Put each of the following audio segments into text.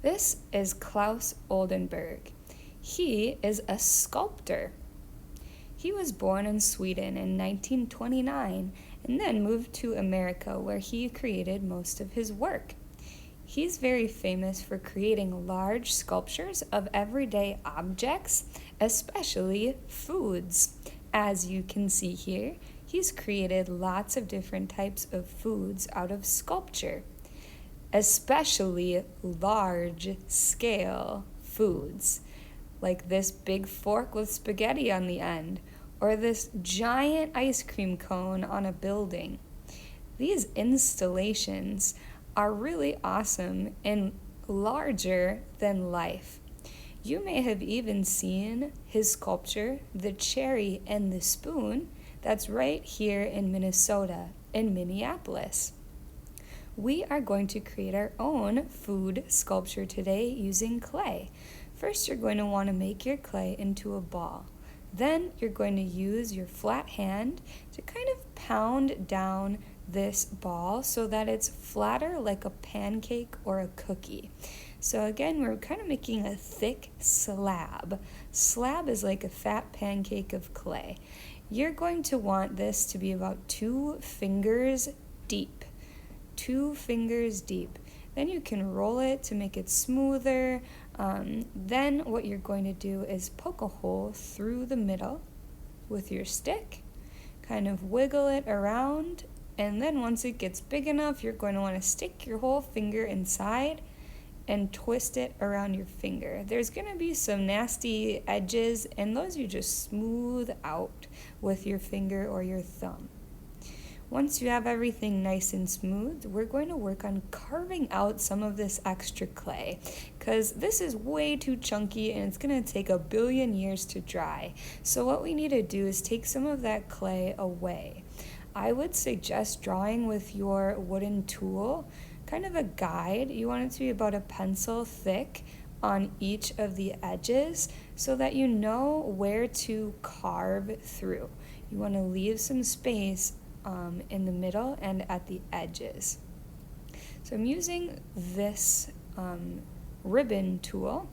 This is Claus Oldenburg. He is a sculptor. He was born in Sweden in 1929 and then moved to America where he created most of his work. He's very famous for creating large sculptures of everyday objects, especially foods. As you can see here, he's created lots of different types of foods out of sculpture, especially large-scale foods, like this big fork with spaghetti on the end, or this giant ice cream cone on a building. These installations are really awesome and larger than life. You may have even seen his sculpture, The Cherry and the Spoon, that's right here in Minnesota, in Minneapolis. We are going to create our own food sculpture today using clay. First, you're going to want to make your clay into a ball. Then you're going to use your flat hand to kind of pound down this ball so that it's flatter like a pancake or a cookie. So again, we're kind of making a thick slab. Slab is like a fat pancake of clay. You're going to want this to be about 2 fingers deep. 2 fingers deep. Then you can roll it to make it smoother. Then what you're going to do is poke a hole through the middle with your stick, kind of wiggle it around, and then once it gets big enough, you're going to want to stick your whole finger inside and twist it around your finger. There's going to be some nasty edges, and those you just smooth out with your finger or your thumb. Once you have everything nice and smooth, we're going to work on carving out some of this extra clay because this is way too chunky and it's going to take 1 billion years to dry. So what we need to do is take some of that clay away. I would suggest drawing with your wooden tool, kind of a guide. You want it to be about a pencil thick on each of the edges so that you know where to carve through. You want to leave some space in the middle and at the edges. So I'm using this ribbon tool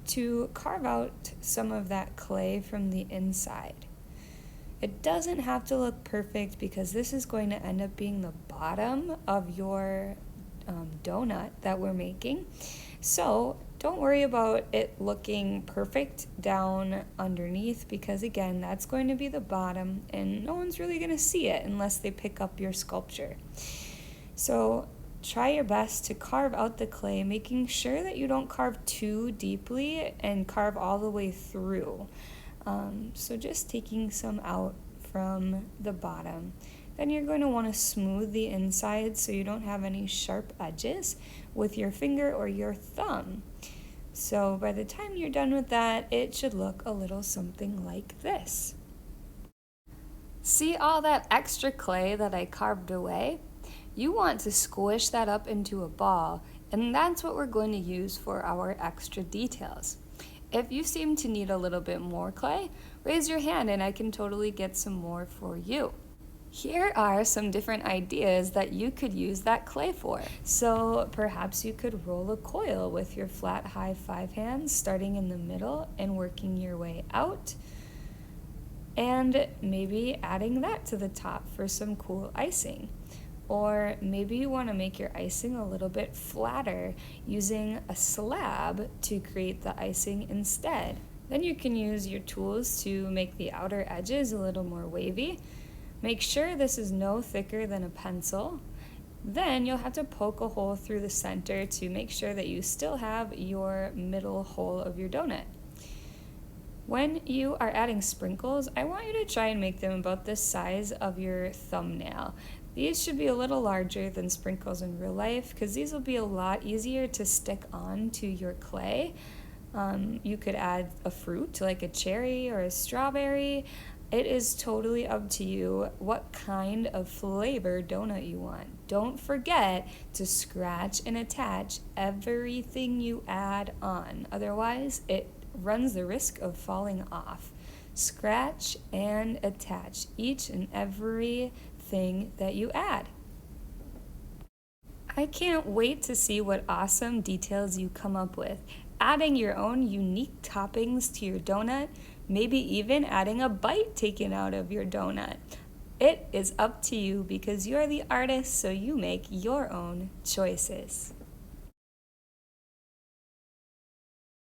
to carve out some of that clay from the inside. It doesn't have to look perfect because this is going to end up being the bottom of your donut that we're making. So don't worry about it looking perfect down underneath because again, that's going to be the bottom and no one's really going to see it unless they pick up your sculpture. So try your best to carve out the clay, making sure that you don't carve too deeply and carve all the way through. So just taking some out from the bottom. Then you're going to want to smooth the inside so you don't have any sharp edges with your finger or your thumb. So by the time you're done with that, it should look a little something like this. See all that extra clay that I carved away? You want to squish that up into a ball, and that's what we're going to use for our extra details. If you seem to need a little bit more clay, raise your hand and I can totally get some more for you. Here are some different ideas that you could use that clay for. So perhaps you could roll a coil with your flat high 5 hands, starting in the middle and working your way out. And maybe adding that to the top for some cool icing. Or maybe you want to make your icing a little bit flatter using a slab to create the icing instead. Then you can use your tools to make the outer edges a little more wavy. Make sure this is no thicker than a pencil. Then you'll have to poke a hole through the center to make sure that you still have your middle hole of your donut. When you are adding sprinkles, I want you to try and make them about the size of your thumbnail. These should be a little larger than sprinkles in real life because these will be a lot easier to stick on to your clay. You could add a fruit like a cherry or a strawberry. It is totally up to you what kind of flavor donut you want. Don't forget to scratch and attach everything you add on. Otherwise, it runs the risk of falling off. Scratch and attach each and every thing that you add. I can't wait to see what awesome details you come up with. Adding your own unique toppings to your donut, maybe even adding a bite taken out of your donut. It is up to you because you're the artist, so you make your own choices.